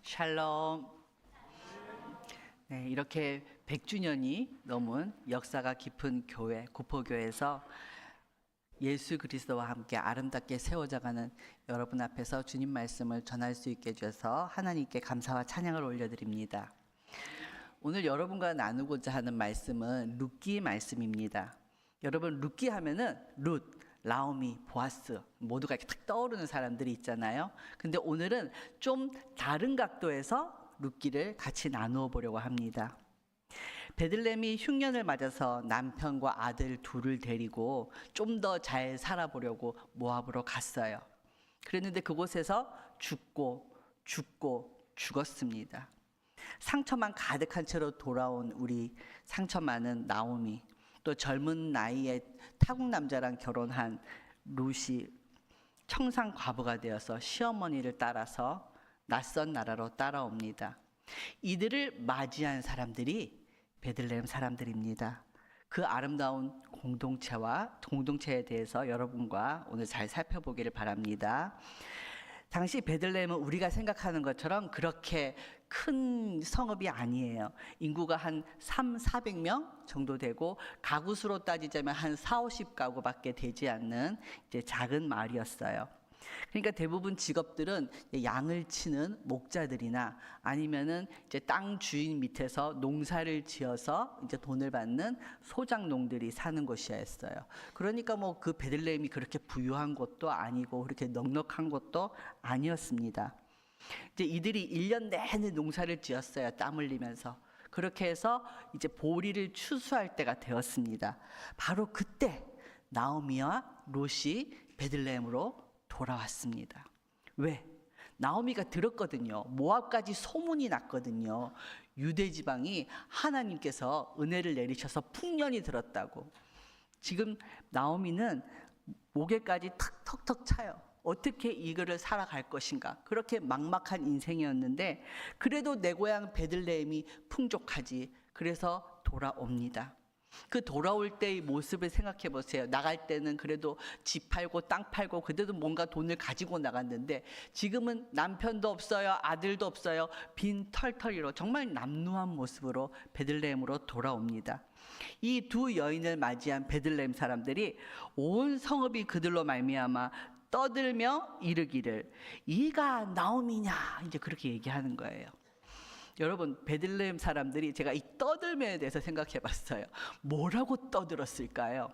샬롬. 네, 이렇게 100주년이 넘은 역사가 깊은 교회, 구포교회에서 예수 그리스도와 함께 아름답게 세워져가는 여러분 앞에서 주님 말씀을 전할 수 있게 해주셔서 하나님께 감사와 찬양을 올려드립니다. 오늘 여러분과 나누고자 하는 말씀은 룻기 말씀입니다. 여러분, 룻기 하면은 룻, 나오미, 보아스 모두가 이렇게 탁 떠오르는 사람들이 있잖아요. 근데 오늘은 좀 다른 각도에서 룻기를 같이 나누어 보려고 합니다. 베들레헴이 흉년을 맞아서 남편과 아들 둘을 데리고 좀 더 잘 살아보려고 모압으로 갔어요. 그랬는데 그곳에서 죽고 죽었습니다. 상처만 가득한 채로 돌아온 우리 상처 많은 나오미, 또 젊은 나이에 타국 남자랑 결혼한 룻이 청산 과부가 되어서 시어머니를 따라서 낯선 나라로 따라옵니다. 이들을 맞이한 사람들이 베들레헴 사람들입니다. 그 아름다운 공동체에 대해서 여러분과 오늘 잘 살펴보기를 바랍니다. 당시 베들레헴은 우리가 생각하는 것처럼 그렇게 큰 성읍이 아니에요. 인구가 한 400명 정도 되고 가구 수로 따지자면 한 40-50가구밖에 되지 않는 이제 작은 마을이었어요. 그러니까 대부분 직업들은 양을 치는 목자들이나 아니면은 이제 땅 주인 밑에서 농사를 지어서 이제 돈을 받는 소작농들이 사는 곳이었어요. 그러니까 뭐 그 베들레헴이 그렇게 부유한 곳도 아니고 그렇게 넉넉한 곳도 아니었습니다. 이제 이들이 1년 내내 농사를 지었어요. 땀 흘리면서. 그렇게 해서 이제 보리를 추수할 때가 되었습니다. 바로 그때 나오미와 롯이 베들레헴으로 돌아왔습니다. 왜? 나오미가 들었거든요. 모압까지 소문이 났거든요. 유대 지방이 하나님께서 은혜를 내리셔서 풍년이 들었다고. 지금 나오미는 목에까지 턱턱턱 차요. 어떻게 이거를 살아갈 것인가. 그렇게 막막한 인생이었는데 그래도 내 고향 베들레헴이 풍족하지. 그래서 돌아옵니다. 그 돌아올 때의 모습을 생각해 보세요. 나갈 때는 그래도 집 팔고 땅 팔고 그래도 뭔가 돈을 가지고 나갔는데 지금은 남편도 없어요. 아들도 없어요. 빈 털털이로 정말 남루한 모습으로 베들레헴으로 돌아옵니다. 이 두 여인을 맞이한 베들레헴 사람들이 온 성읍이 그들로 말미암아 떠들며 이르기를 이가 나오미냐 이제 그렇게 얘기하는 거예요. 여러분, 베들레헴 사람들이 제가 이 떠들며에 대해서 생각해 봤어요. 뭐라고 떠들었을까요?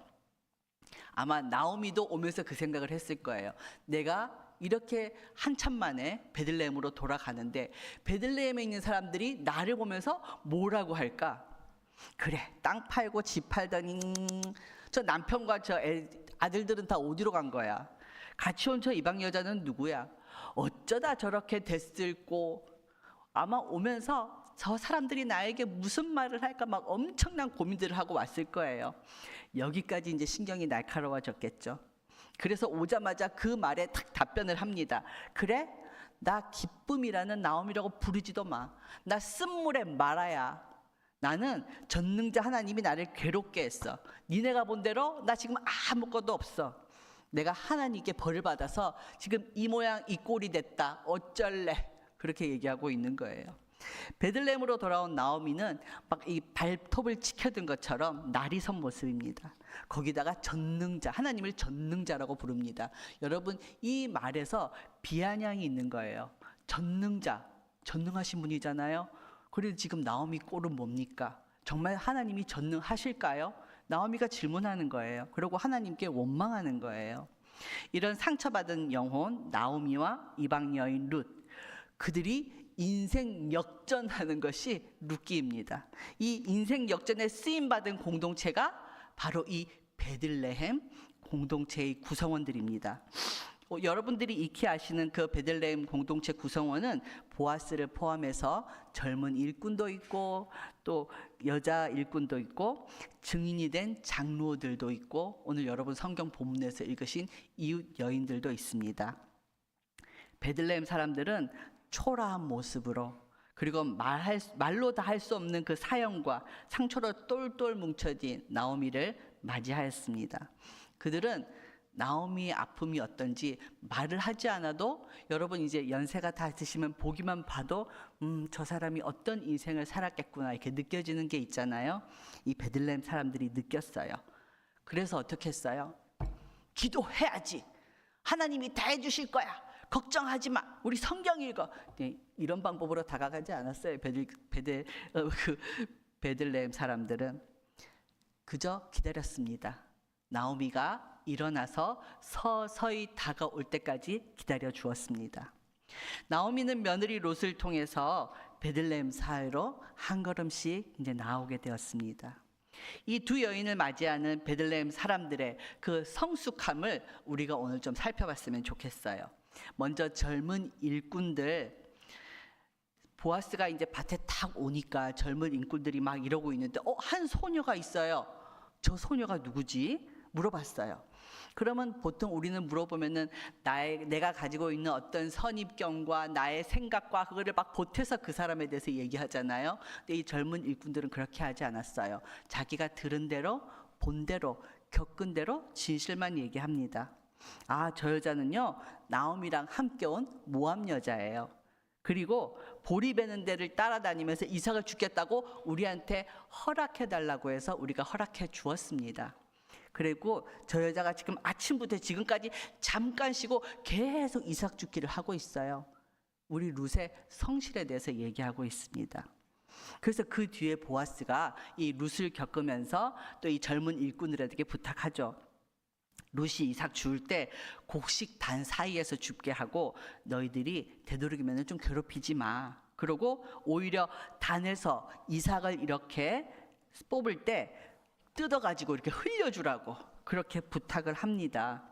아마 나오미도 오면서 그 생각을 했을 거예요. 내가 이렇게 한참 만에 베들레헴으로 돌아가는데 베들레헴에 있는 사람들이 나를 보면서 뭐라고 할까? 그래, 땅 팔고 집 팔더니 저 남편과 저 아들들은 다 어디로 간 거야? 같이 온 저 이방 여자는 누구야? 어쩌다 저렇게 됐을꼬? 아마 오면서 저 사람들이 나에게 무슨 말을 할까 막 엄청난 고민들을 하고 왔을 거예요. 여기까지 이제 신경이 날카로워졌겠죠. 그래서 오자마자 그 말에 탁 답변을 합니다. 그래? 나 기쁨이라는 나오미라고 부르지도 마. 나 쓴물에 말아야. 나는 전능자 하나님이 나를 괴롭게 했어. 니네가 본 대로 나 지금 아무것도 없어. 내가 하나님께 벌을 받아서 지금 이 모양 이 꼴이 됐다. 어쩔래? 그렇게 얘기하고 있는 거예요. 베들레헴으로 돌아온 나오미는 막 이 발톱을 치켜든 것처럼 날이 선 모습입니다. 거기다가 전능자, 하나님을 전능자라고 부릅니다. 여러분, 이 말에서 비아냥이 있는 거예요. 전능자, 전능하신 분이잖아요. 그래도 지금 나오미 꼴은 뭡니까? 정말 하나님이 전능하실까요? 나오미가 질문하는 거예요. 그리고 하나님께 원망하는 거예요. 이런 상처받은 영혼 나오미와 이방 여인 룻, 그들이 인생 역전하는 것이 룻기입니다. 이 인생 역전에 쓰임받은 공동체가 바로 이 베들레헴 공동체의 구성원들입니다. 여러분들이 익히 아시는 그 베들레헴 공동체 구성원은 보아스를 포함해서 젊은 일꾼도 있고 또 여자 일꾼도 있고 증인이 된 장로들도 있고 오늘 여러분 성경 본문에서 읽으신 이웃 여인들도 있습니다. 베들레헴 사람들은 초라한 모습으로 그리고 말로 다 할 수 없는 그 사형과 상처로 똘똘 뭉쳐진 나오미를 맞이하였습니다. 그들은 나오미의 아픔이 어떤지 말을 하지 않아도 여러분 이제 연세가 다 드시면 보기만 봐도 저 사람이 어떤 인생을 살았겠구나 이렇게 느껴지는 게 있잖아요. 이 베들레헴 사람들이 느꼈어요. 그래서 어떻게 했어요? 기도해야지. 하나님이 다 해주실 거야. 걱정하지 마. 우리 성경 읽어. 네, 이런 방법으로 다가가지 않았어요. 베들레헴 사람들은 그저 기다렸습니다. 나오미가 일어나서 서서히 다가올 때까지 기다려 주었습니다. 나오미는 며느리 롯을 통해서 베들레헴 사회로 한 걸음씩 이제 나오게 되었습니다. 이 두 여인을 맞이하는 베들레헴 사람들의 그 성숙함을 우리가 오늘 좀 살펴봤으면 좋겠어요. 먼저 젊은 일꾼들, 보아스가 이제 밭에 탁 오니까 젊은 일꾼들이 막 이러고 있는데 한 소녀가 있어요. 저 소녀가 누구지? 물어봤어요. 그러면 보통 우리는 물어보면은 내가 가지고 있는 어떤 선입견과 나의 생각과 그거를 막 보태서 그 사람에 대해서 얘기하잖아요. 근데 이 젊은 일꾼들은 그렇게 하지 않았어요. 자기가 들은 대로, 본 대로, 겪은 대로 진실만 얘기합니다. 저 여자는요, 나오미랑 함께 온 모압 여자예요. 그리고 보리 베는 데를 따라다니면서 이삭을 죽겠다고 우리한테 허락해 달라고 해서 우리가 허락해 주었습니다. 그리고 저 여자가 지금 아침부터 지금까지 잠깐 쉬고 계속 이삭 죽기를 하고 있어요. 우리 룻의 성실에 대해서 얘기하고 있습니다. 그래서 그 뒤에 보아스가 이 룻을 겪으면서 또 이 젊은 일꾼들에게 부탁하죠. 룻이 이삭 죽을 때 곡식 단 사이에서 죽게 하고 너희들이 되도록이면 좀 괴롭히지 마. 그리고 오히려 단에서 이삭을 이렇게 뽑을 때 뜯어가지고 이렇게 흘려주라고 그렇게 부탁을 합니다.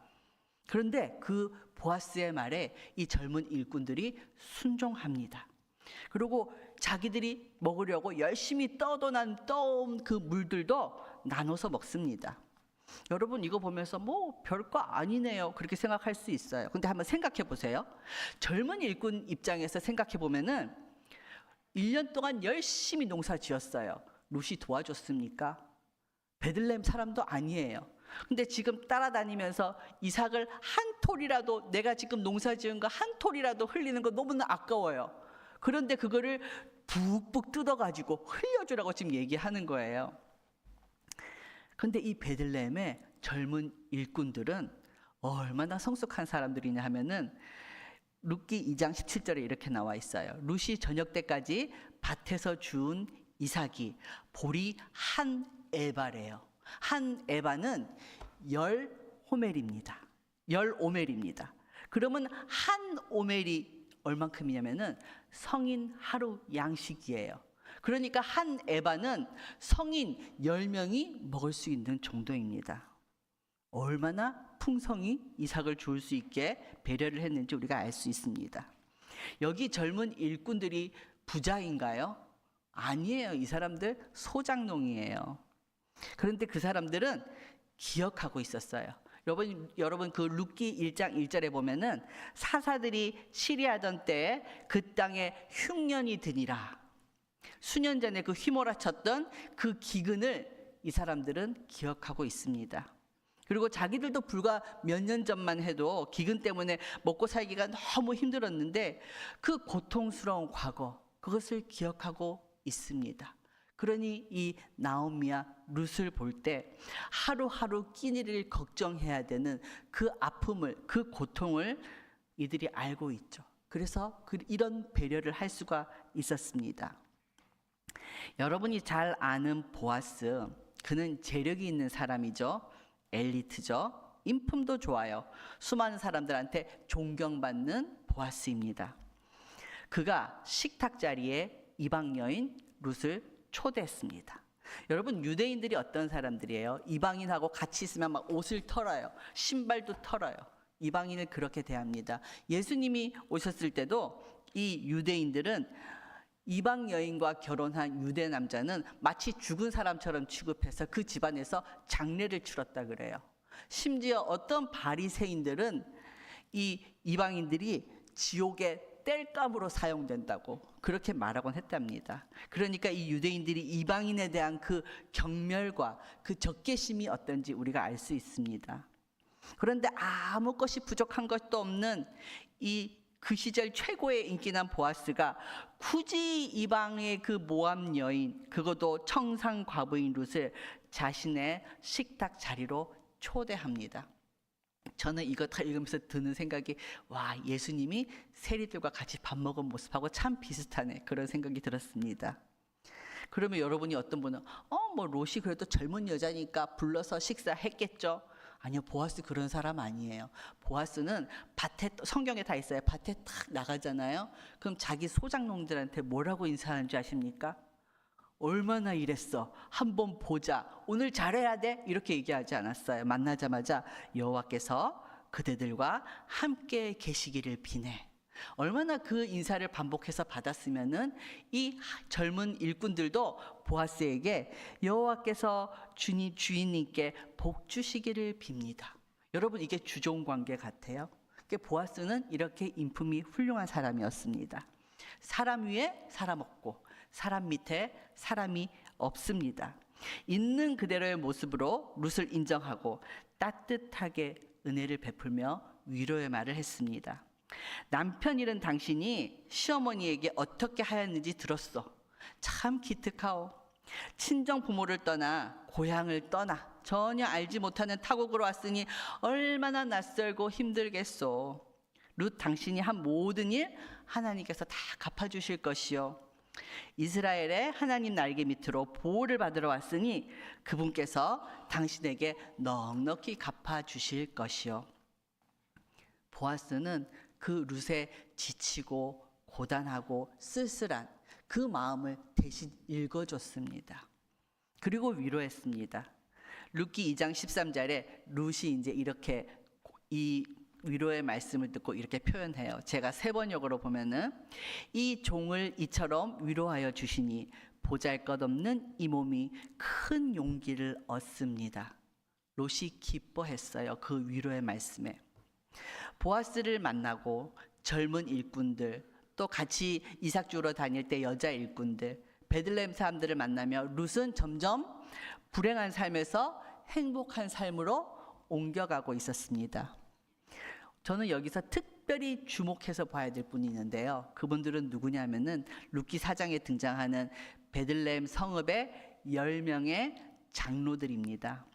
그런데 그 보아스의 말에 이 젊은 일꾼들이 순종합니다. 그리고 자기들이 먹으려고 열심히 떠온 그 물들도 나눠서 먹습니다. 여러분 이거 보면서 뭐 별거 아니네요 그렇게 생각할 수 있어요. 근데 한번 생각해 보세요. 젊은 일꾼 입장에서 생각해 보면은 1년 동안 열심히 농사 지었어요. 룻이 도와줬습니까? 베들레헴 사람도 아니에요. 근데 지금 따라다니면서 이삭을 한 톨이라도, 내가 지금 농사 지은 거 한 톨이라도 흘리는 거 너무나 아까워요. 그런데 그거를 푹푹 뜯어가지고 흘려주라고 지금 얘기하는 거예요. 근데 이 베들레헴의 젊은 일꾼들은 얼마나 성숙한 사람들이냐 하면은 룻기 2장 17절에 이렇게 나와 있어요. 룻이 저녁 때까지 밭에서 주운 이삭이 보리 한 에바래요. 한 에바는 10호멜입니다. 10오멜입니다. 그러면 한 오멜이 얼만큼이냐면은 성인 하루 양식이에요. 그러니까 한 에바는 성인 10명이 먹을 수 있는 정도입니다. 얼마나 풍성히 이삭을 줄 수 있게 배려를 했는지 우리가 알 수 있습니다. 여기 젊은 일꾼들이 부자인가요? 아니에요. 이 사람들 소작농이에요. 그런데 그 사람들은 기억하고 있었어요. 여러분 그 룻기 1장 1절에 보면은 사사들이 치리하던 때에 그 땅에 흉년이 드니라. 수년 전에 그 휘몰아쳤던 그 기근을 이 사람들은 기억하고 있습니다. 그리고 자기들도 불과 몇 년 전만 해도 기근 때문에 먹고 살기가 너무 힘들었는데 그 고통스러운 과거, 그것을 기억하고 있습니다. 그러니 이 나오미와 룻을 볼 때 하루하루 끼니를 걱정해야 되는 그 아픔을, 그 고통을 이들이 알고 있죠. 그래서 이런 배려를 할 수가 있었습니다. 여러분이 잘 아는 보아스, 그는 재력이 있는 사람이죠. 엘리트죠. 인품도 좋아요. 수많은 사람들한테 존경받는 보아스입니다. 그가 식탁 자리에 이방 여인 룻을 초대했습니다. 여러분 유대인들이 어떤 사람들이에요? 이방인하고 같이 있으면 막 옷을 털어요. 신발도 털어요. 이방인을 그렇게 대합니다. 예수님이 오셨을 때도 이 유대인들은 이방 여인과 결혼한 유대 남자는 마치 죽은 사람처럼 취급해서 그 집안에서 장례를 치렀다 그래요. 심지어 어떤 바리새인들은 이 이방인들이 지옥의 땔감으로 사용된다고 그렇게 말하곤 했답니다. 그러니까 이 유대인들이 이방인에 대한 그 경멸과 그 적개심이 어떤지 우리가 알 수 있습니다. 그런데 아무 것이 부족한 것도 없는 그 시절 최고의 인기난 보아스가 굳이 이방의 그 모압 여인, 그것도 청상 과부인 룻을 자신의 식탁 자리로 초대합니다. 저는 이거 다 읽으면서 드는 생각이, 와, 예수님이 세리들과 같이 밥 먹은 모습하고 참 비슷하네, 그런 생각이 들었습니다. 그러면 여러분이, 어떤 분은 뭐 롯이 그래도 젊은 여자니까 불러서 식사했겠죠. 아니요, 보아스 그런 사람 아니에요. 보아스는 밭에, 성경에 다 있어요. 밭에 탁 나가잖아요. 그럼 자기 소작농들한테 뭐라고 인사하는 줄 아십니까? 얼마나 일했어, 한번 보자, 오늘 잘해야 돼, 이렇게 얘기하지 않았어요. 만나자마자 여호와께서 그대들과 함께 계시기를 비네. 얼마나 그 인사를 반복해서 받았으면은 이 젊은 일꾼들도 보아스에게 여호와께서 주인님께 복 주시기를 빕니다. 여러분, 이게 주종 관계 같아요. 보아스는 이렇게 인품이 훌륭한 사람이었습니다. 사람 위에 사람 없고 사람 밑에 사람이 없습니다. 있는 그대로의 모습으로 룻을 인정하고 따뜻하게 은혜를 베풀며 위로의 말을 했습니다. 남편 잃은 당신이 시어머니에게 어떻게 하였는지 들었어. 참 기특하오. 친정 부모를 떠나 고향을 떠나 전혀 알지 못하는 타국으로 왔으니 얼마나 낯설고 힘들겠소. 룻, 당신이 한 모든 일 하나님께서 다 갚아주실 것이요. 이스라엘의 하나님 날개 밑으로 보호를 받으러 왔으니 그분께서 당신에게 넉넉히 갚아주실 것이요. 보아스는 그 룻의 지치고 고단하고 쓸쓸한 그 마음을 대신 읽어줬습니다. 그리고 위로했습니다. 룻기 2장 13절에 룻이 이제 이렇게 이 위로의 말씀을 듣고 이렇게 표현해요. 제가 세 번역으로 보면은, 이 종을 이처럼 위로하여 주시니 보잘것없는 이 몸이 큰 용기를 얻습니다. 롯이 기뻐했어요, 그 위로의 말씀에. 보아스를 만나고 젊은 일꾼들, 또 같이 이삭 주러 다닐 때 여자 일꾼들, 베들레헴 사람들을 만나며 룻은 점점 불행한 삶에서 행복한 삶으로 옮겨가고 있었습니다. 저는 여기서 특별히 주목해서 봐야 될 분이 있는데요. 그분들은 누구냐면은 룻기 4장에 등장하는 베들레헴 성읍의 10명의 장로들입니다.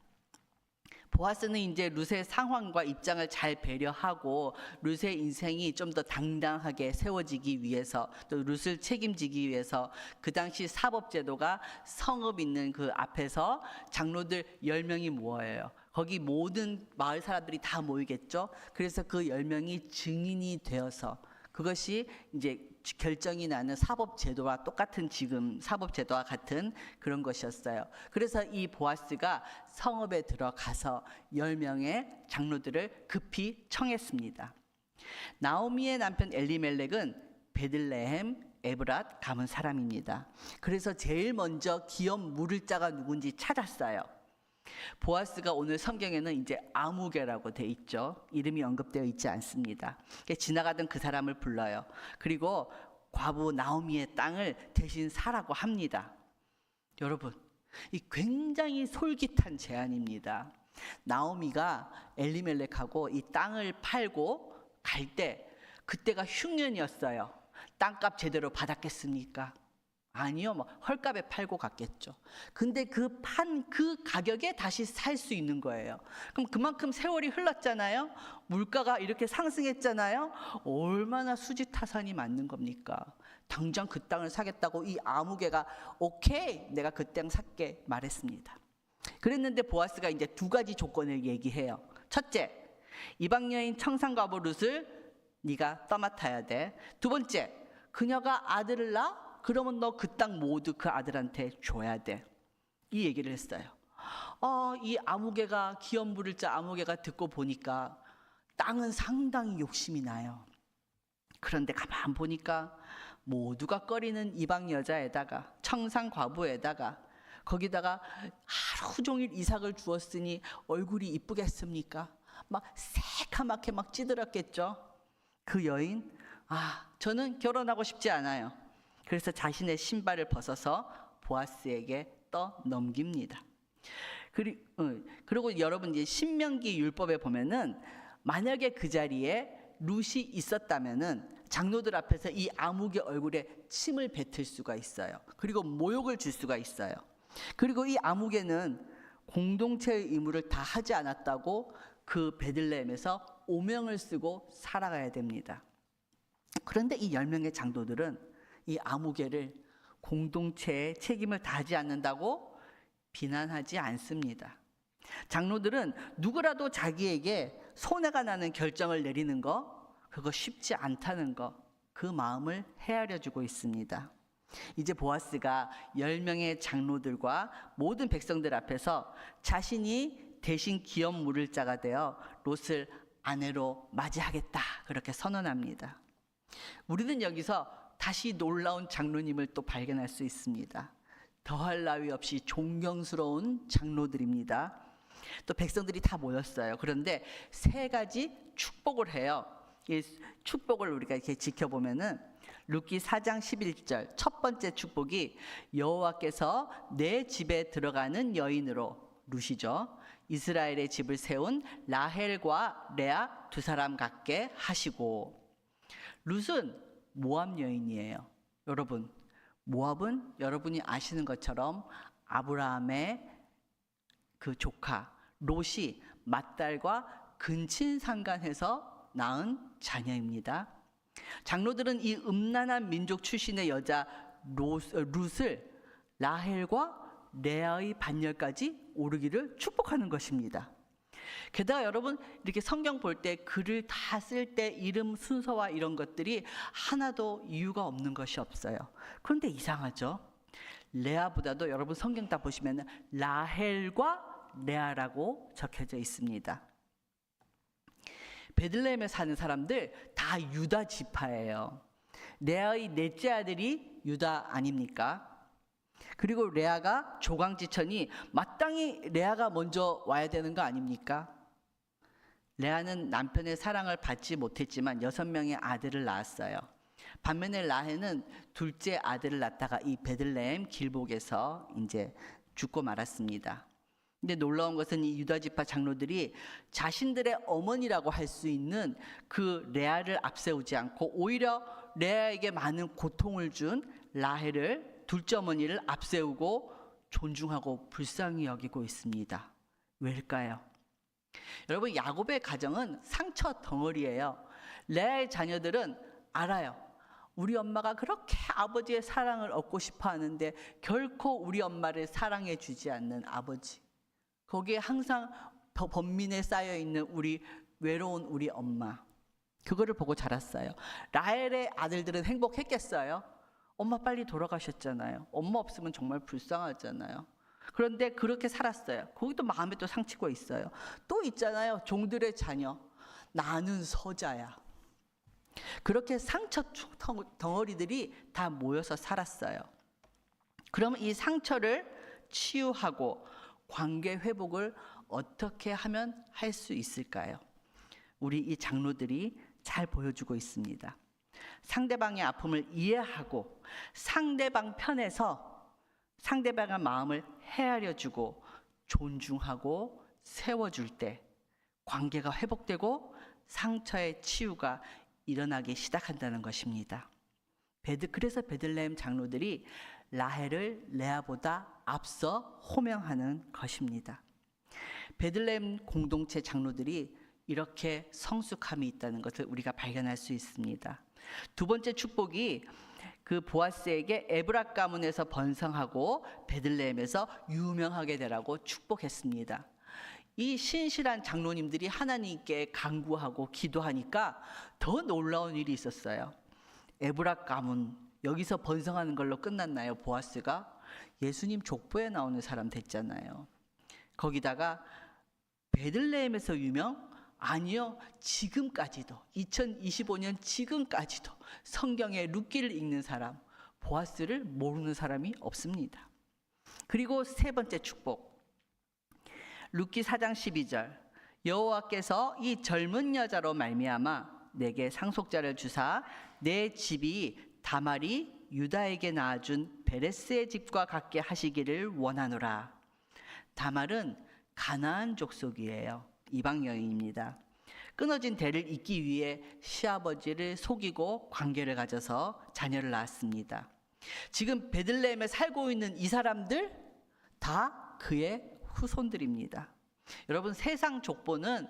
보아스는 이제 룻의 상황과 입장을 잘 배려하고 룻의 인생이 좀 더 당당하게 세워지기 위해서, 또 룻을 책임지기 위해서 그 당시 사법제도가 성읍 있는 그 앞에서 장로들 10명이 모여요. 거기 모든 마을 사람들이 다 모이겠죠. 그래서 그 10명이 증인이 되어서, 그것이 이제 결정이 나는 사법제도와 똑같은, 지금 사법제도와 같은 그런 것이었어요. 그래서 이 보아스가 성읍에 들어가서 10명의 장로들을 급히 청했습니다. 나오미의 남편 엘리멜렉은 베들레헴 에브랏 가문 사람입니다. 그래서 제일 먼저 기업 물을 자가 누군지 찾았어요. 보아스가 오늘 성경에는 이제 아무개라고 돼 있죠. 이름이 언급되어 있지 않습니다. 지나가던 그 사람을 불러요. 그리고 과부 나오미의 땅을 대신 사라고 합니다. 여러분, 이 굉장히 솔깃한 제안입니다. 나오미가 엘리멜렉하고 이 땅을 팔고 갈 때, 그때가 흉년이었어요. 땅값 제대로 받았겠습니까? 아니요, 뭐 헐값에 팔고 갔겠죠. 근데 그 가격에 다시 살 수 있는 거예요. 그럼 그만큼 세월이 흘렀잖아요. 물가가 이렇게 상승했잖아요. 얼마나 수지타산이 맞는 겁니까? 당장 그 땅을 사겠다고 이 아무개가 오케이, 내가 그 땅 살게 말했습니다. 그랬는데 보아스가 이제 두 가지 조건을 얘기해요. 첫째, 이방 여인 청산과부 룻을 네가 떠맡아야 돼. 두 번째, 그녀가 아들을 낳아? 그러면 너 그 땅 모두 그 아들한테 줘야 돼. 이 얘기를 했어요. 이 아무개가, 기업 물을 자 아무개가 듣고 보니까 땅은 상당히 욕심이 나요. 그런데 가만 보니까 모두가 꺼리는 이방 여자에다가 청상 과부에다가 거기다가 하루 종일 이삭을 주었으니 얼굴이 이쁘겠습니까? 막 새카맣게 막 찌들었겠죠. 그 여인, 저는 결혼하고 싶지 않아요. 그래서 자신의 신발을 벗어서 보아스에게 떠넘깁니다. 그리고 여러분 이제 신명기 율법에 보면은 만약에 그 자리에 룻이 있었다면은 장로들 앞에서 이 아무개 얼굴에 침을 뱉을 수가 있어요. 그리고 모욕을 줄 수가 있어요. 그리고 이 아무개는 공동체의 의무를 다 하지 않았다고 그 베들레헴에서 오명을 쓰고 살아가야 됩니다. 그런데 이 10명의 장로들은 이 아무개를 공동체의 책임을 다하지 않는다고 비난하지 않습니다. 장로들은 누구라도 자기에게 손해가 나는 결정을 내리는 거, 그거 쉽지 않다는 거, 그 마음을 헤아려 주고 있습니다. 이제 보아스가 10명의 장로들과 모든 백성들 앞에서 자신이 대신 기업 물을 자가 되어 롯을 아내로 맞이하겠다, 그렇게 선언합니다. 우리는 여기서 다시 놀라운 장로님을 또 발견할 수 있습니다. 더할 나위 없이 존경스러운 장로들입니다. 또 백성들이 다 모였어요. 그런데 3가지 축복을 해요. 이 축복을 우리가 이렇게 지켜보면은 룻기 4장 11절 첫 번째 축복이 여호와께서 내 집에 들어가는 여인으로, 룻이죠, 이스라엘의 집을 세운 라헬과 레아 2사람 같게 하시고. 룻은 모압 여인이에요. 여러분, 모압은 여러분이 아시는 것처럼 아브라함의 그 조카 롯이 맏딸과 근친상간해서 낳은 자녀입니다. 장로들은 이 음란한 민족 출신의 여자 룻을 라헬과 레아의 반열까지 오르기를 축복하는 것입니다. 게다가 여러분, 이렇게 성경 볼 때 글을 다 쓸 때 이름 순서와 이런 것들이 하나도 이유가 없는 것이 없어요. 그런데 이상하죠? 레아보다도 여러분 성경 다 보시면 라헬과 레아라고 적혀져 있습니다. 베들레헴에 사는 사람들 다 유다 지파예요. 레아의 넷째 아들이 유다 아닙니까? 그리고 레아가 조강지천이 마땅히 레아가 먼저 와야 되는 거 아닙니까? 레아는 남편의 사랑을 받지 못했지만 6명의 아들을 낳았어요. 반면에 라헬은 둘째 아들을 낳다가 이 베들레헴 길복에서 이제 죽고 말았습니다. 근데 놀라운 것은 이 유다 지파 장로들이 자신들의 어머니라고 할 수 있는 그 레아를 앞세우지 않고 오히려 레아에게 많은 고통을 준 라헬을, 둘째 어머니를 앞세우고 존중하고 불쌍히 여기고 있습니다. 왜일까요? 여러분, 야곱의 가정은 상처 덩어리예요. 레아의 자녀들은 알아요. 우리 엄마가 그렇게 아버지의 사랑을 얻고 싶어 하는데 결코 우리 엄마를 사랑해 주지 않는 아버지, 거기에 항상 번민에 쌓여 있는 우리 외로운 우리 엄마, 그거를 보고 자랐어요. 라헬의 아들들은 행복했겠어요? 엄마 빨리 돌아가셨잖아요. 엄마 없으면 정말 불쌍하잖아요. 그런데 그렇게 살았어요. 거기도 마음에 또 상치고 있어요. 또 있잖아요, 종들의 자녀, 나는 서자야. 그렇게 상처 덩어리들이 다 모여서 살았어요. 그러면 이 상처를 치유하고 관계 회복을 어떻게 하면 할 수 있을까요? 우리 이 장로들이 잘 보여주고 있습니다. 상대방의 아픔을 이해하고 상대방 편에서 상대방의 마음을 헤아려주고 존중하고 세워줄 때 관계가 회복되고 상처의 치유가 일어나기 시작한다는 것입니다. 그래서 베들레헴 장로들이 라헬을 레아보다 앞서 호명하는 것입니다. 베들레헴 공동체 장로들이 이렇게 성숙함이 있다는 것을 우리가 발견할 수 있습니다. 두 번째 축복이 그 보아스에게 에브라 가문에서 번성하고 베들레헴에서 유명하게 되라고 축복했습니다. 이 신실한 장로님들이 하나님께 간구하고 기도하니까 더 놀라운 일이 있었어요. 에브라 가문, 여기서 번성하는 걸로 끝났나요? 보아스가 예수님 족보에 나오는 사람 됐잖아요. 거기다가 베들레헴에서 유명? 아니요, 지금까지도 2025년 지금까지도 성경의 룻기를 읽는 사람, 보아스를 모르는 사람이 없습니다. 그리고 세 번째 축복, 룻기 4장 12절 여호와께서 이 젊은 여자로 말미암아 내게 상속자를 주사 내 집이 다말이 유다에게 낳아준 베레스의 집과 같게 하시기를 원하노라. 다말은 가나안 족속이에요. 이방 여인입니다. 끊어진 대를 잇기 위해 시아버지를 속이고 관계를 가져서 자녀를 낳았습니다. 지금 베들레헴에 살고 있는 이 사람들 다 그의 후손들입니다. 여러분, 세상 족보는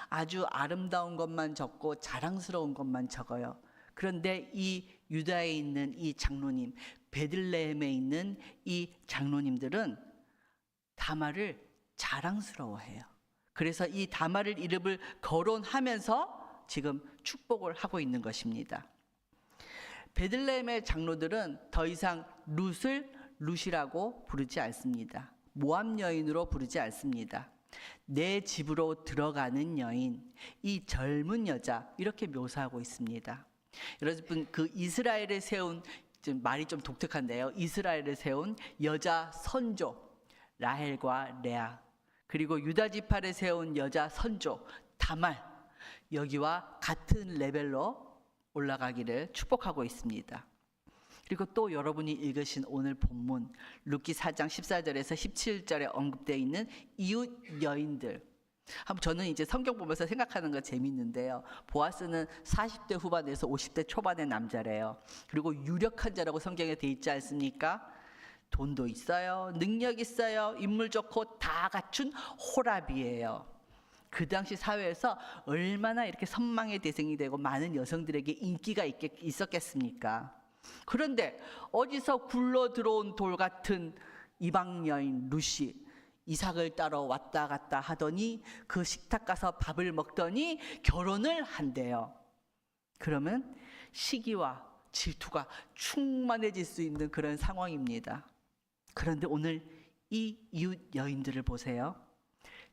아주 아름다운 것만 적고 자랑스러운 것만 적어요. 그런데 이 유다에 있는 이 장로님, 베들레헴에 있는 이 장로님들은 다말을 자랑스러워해요. 그래서 이 다말을 이름을 거론하면서 지금 축복을 하고 있는 것입니다. 베들레헴의 장로들은 더 이상 룻을 룻이라고 부르지 않습니다. 모압 여인으로 부르지 않습니다. 내 집으로 들어가는 여인, 이 젊은 여자, 이렇게 묘사하고 있습니다. 여러분, 그 이스라엘을 세운, 말이 좀 독특한데요, 이스라엘을 세운 여자 선조 라헬과 레아, 그리고 유다 지파를 세운 여자 선조 다말, 여기와 같은 레벨로 올라가기를 축복하고 있습니다. 그리고 또 여러분이 읽으신 오늘 본문 룻기 4장 14절에서 17절에 언급되어 있는 이웃 여인들, 저는 이제 성경 보면서 생각하는 거 재밌는데요. 보아스는 40대 후반에서 50대 초반의 남자래요. 그리고 유력한 자라고 성경에 돼 있지 않습니까? 돈도 있어요, 능력 있어요, 인물 좋고 다 갖춘 호랍이에요. 그 당시 사회에서 얼마나 이렇게 선망의 대상이 되고 많은 여성들에게 인기가 있었겠습니까? 그런데 어디서 굴러 들어온 돌 같은 이방 여인 룻이 이삭을 따러 왔다 갔다 하더니 그 식탁 가서 밥을 먹더니 결혼을 한대요. 그러면 시기와 질투가 충만해질 수 있는 그런 상황입니다. 그런데 오늘 이 이웃 여인들을 보세요.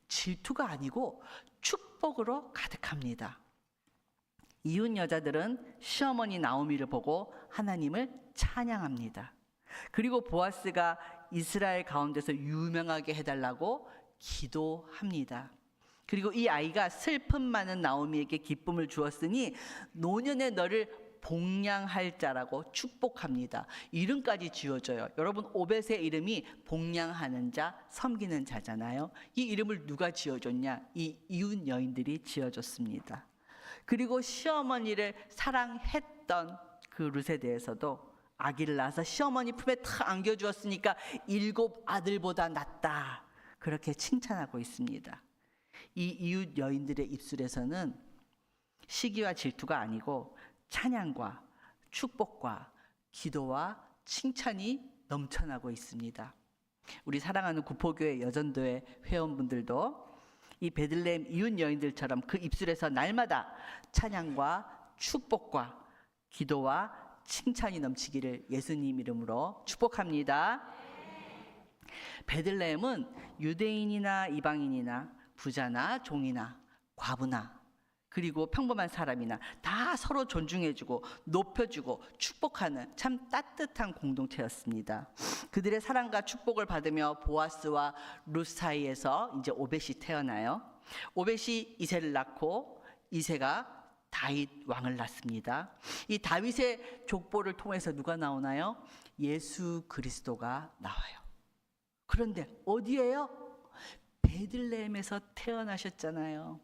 질투가 아니고 축복으로 가득합니다. 이웃 여자들은 시어머니 나오미를 보고 하나님을 찬양합니다. 그리고 보아스가 이스라엘 가운데서 유명하게 해달라고 기도합니다. 그리고 이 아이가 슬픔 많은 나오미에게 기쁨을 주었으니 노년에 너를 복량할 자라고 축복합니다. 이름까지 지어줘요. 여러분, 오벳의 이름이 복량하는 자, 섬기는 자잖아요. 이 이름을 누가 지어줬냐? 이 이웃 여인들이 지어줬습니다. 그리고 시어머니를 사랑했던 그 룻에 대해서도 아기를 낳아서 시어머니 품에 탁 안겨주었으니까 7 아들보다 낫다, 그렇게 칭찬하고 있습니다. 이 이웃 여인들의 입술에서는 시기와 질투가 아니고 찬양과 축복과 기도와 칭찬이 넘쳐나고 있습니다. 우리 사랑하는 구포교회 여전도회 회원분들도 이 베들레헴 이웃 여인들처럼 그 입술에서 날마다 찬양과 축복과 기도와 칭찬이 넘치기를 예수님 이름으로 축복합니다. 베들레헴은 유대인이나 이방인이나 부자나 종이나 과부나 그리고 평범한 사람이나 다 서로 존중해주고 높여주고 축복하는 참 따뜻한 공동체였습니다. 그들의 사랑과 축복을 받으며 보아스와 룻 사이에서 이제 오벳이 태어나요. 오벳이 이새를 낳고 이새가 다윗 왕을 낳습니다. 이 다윗의 족보를 통해서 누가 나오나요? 예수 그리스도가 나와요. 그런데 어디예요? 베들레헴에서 태어나셨잖아요.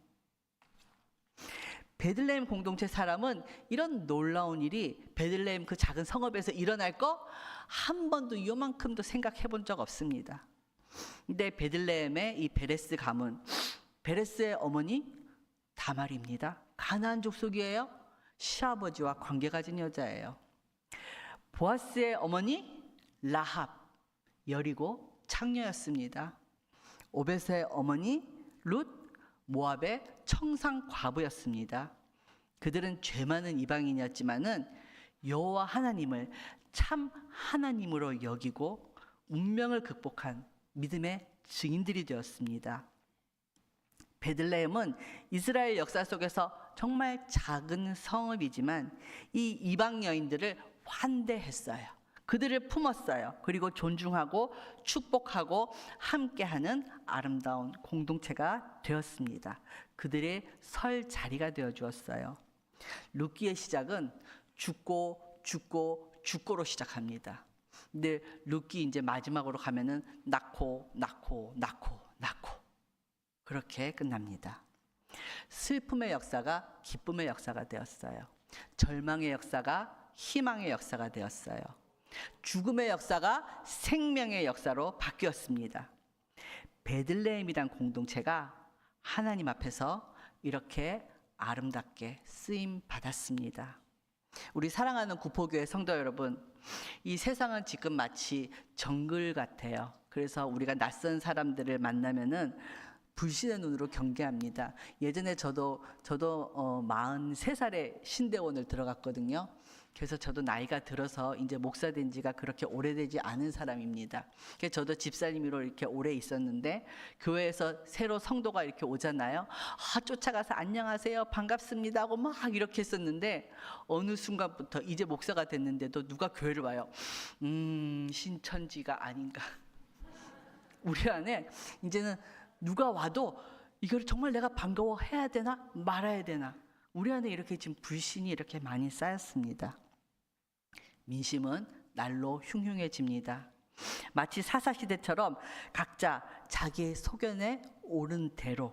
베들레헴 공동체 사람은 이런 놀라운 일이 베들레헴 그 작은 성읍에서 일어날 거 한 번도 이만큼도 생각해 본 적 없습니다. 근데 베들레헴의 이 베레스 가문, 베레스의 어머니 다말입니다. 가나안 족속이에요. 시아버지와 관계 가진 여자예요. 보아스의 어머니 라합, 여리고 창녀였습니다. 오벳의 어머니 룻, 모압의 청상 과부였습니다. 그들은 죄 많은 이방인이었지만은 여호와 하나님을 참 하나님으로 여기고 운명을 극복한 믿음의 증인들이 되었습니다. 베들레헴은 이스라엘 역사 속에서 정말 작은 성읍이지만 이 이방 여인들을 환대했어요. 그들을 품었어요. 그리고 존중하고 축복하고 함께하는 아름다운 공동체가 되었습니다. 그들의 설 자리가 되어 주었어요. 룻기의 시작은 죽고로 시작합니다. 근데 룻기 이제 마지막으로 가면은 낳고. 그렇게 끝납니다. 슬픔의 역사가 기쁨의 역사가 되었어요. 절망의 역사가 희망의 역사가 되었어요. 죽음의 역사가 생명의 역사로 바뀌었습니다. 베들레헴이란 공동체가 하나님 앞에서 이렇게 아름답게 쓰임 받았습니다. 우리 사랑하는 구포교회 성도 여러분, 이 세상은 지금 마치 정글 같아요. 그래서 우리가 낯선 사람들을 만나면은 불신의 눈으로 경계합니다. 예전에 저도 43살에 신대원을 들어갔거든요. 그래서 저도 나이가 들어서 이제 목사 된 지가 그렇게 오래되지 않은 사람입니다. 그래서 저도 집사님으로 이렇게 오래 있었는데 교회에서 새로 성도가 이렇게 오잖아요. 쫓아가서 안녕하세요, 반갑습니다 하고 막 이렇게 했었는데 어느 순간부터 이제 목사가 됐는데도 누가 교회를 와요. 신천지가 아닌가. 우리 안에 이제는 누가 와도 이걸 정말 내가 반가워해야 되나 말아야 되나, 우리 안에 이렇게 지금 불신이 이렇게 많이 쌓였습니다. 민심은 날로 흉흉해집니다. 마치 사사시대처럼 각자 자기의 소견에 옳은 대로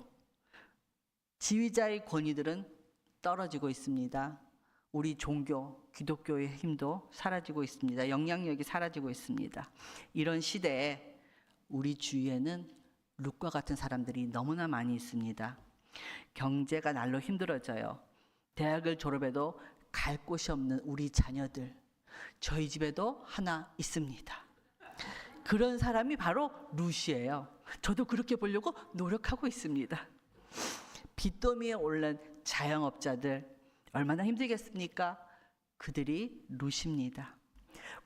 지휘자의 권위들은 떨어지고 있습니다. 우리 종교, 기독교의 힘도 사라지고 있습니다. 영향력이 사라지고 있습니다. 이런 시대에 우리 주위에는 룻과 같은 사람들이 너무나 많이 있습니다. 경제가 날로 힘들어져요. 대학을 졸업해도 갈 곳이 없는 우리 자녀들, 저희 집에도 하나 있습니다. 그런 사람이 바로 룻이에요. 저도 그렇게 보려고 노력하고 있습니다. 빚더미에 오른 자영업자들 얼마나 힘들겠습니까? 그들이 룻입니다.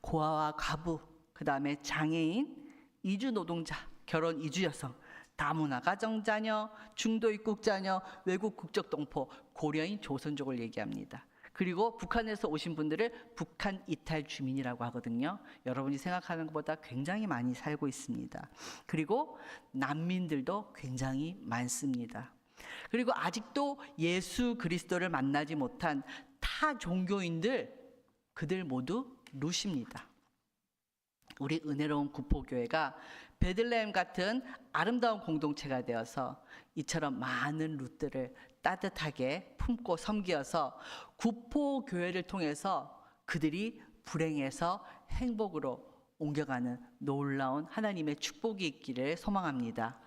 고아와 과부, 그 다음에 장애인, 이주 노동자, 결혼 이주 여성, 다문화 가정자녀, 중도 입국 자녀, 외국 국적 동포, 고려인 조선족을 얘기합니다. 그리고 북한에서 오신 분들을 북한 이탈 주민이라고 하거든요. 여러분이 생각하는 것보다 굉장히 많이 살고 있습니다. 그리고 난민들도 굉장히 많습니다. 그리고 아직도 예수 그리스도를 만나지 못한 타 종교인들, 그들 모두 룻입니다. 우리 은혜로운 구포교회가 베들레헴 같은 아름다운 공동체가 되어서 이처럼 많은 룻들을 따뜻하게 품고 섬기어서 구포교회를 통해서 그들이 불행에서 행복으로 옮겨가는 놀라운 하나님의 축복이 있기를 소망합니다.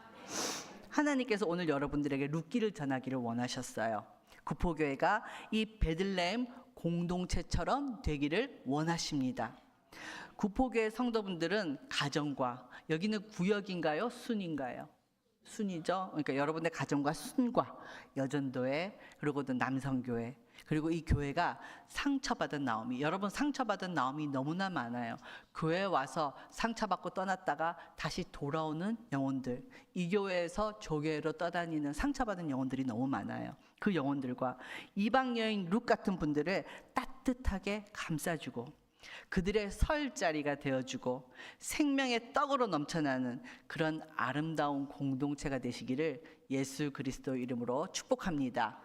하나님께서 오늘 여러분들에게 룻기를 전하기를 원하셨어요. 구포교회가 이 베들레헴 공동체처럼 되기를 원하십니다. 구포교회 성도분들은 가정과, 여기는 구역인가요? 순인가요? 순이죠. 그러니까 여러분의 가정과 순과 여전도회, 그리고 또 남성교회, 그리고 이 교회가 상처받은 나오미, 여러분 상처받은 나오미 너무나 많아요. 교회에 와서 상처받고 떠났다가 다시 돌아오는 영혼들, 이 교회에서 조교회로 떠다니는 상처받은 영혼들이 너무 많아요. 그 영혼들과 이방 여인 룻 같은 분들을 따뜻하게 감싸주고 그들의 설 자리가 되어주고 생명의 떡으로 넘쳐나는 그런 아름다운 공동체가 되시기를 예수 그리스도 이름으로 축복합니다.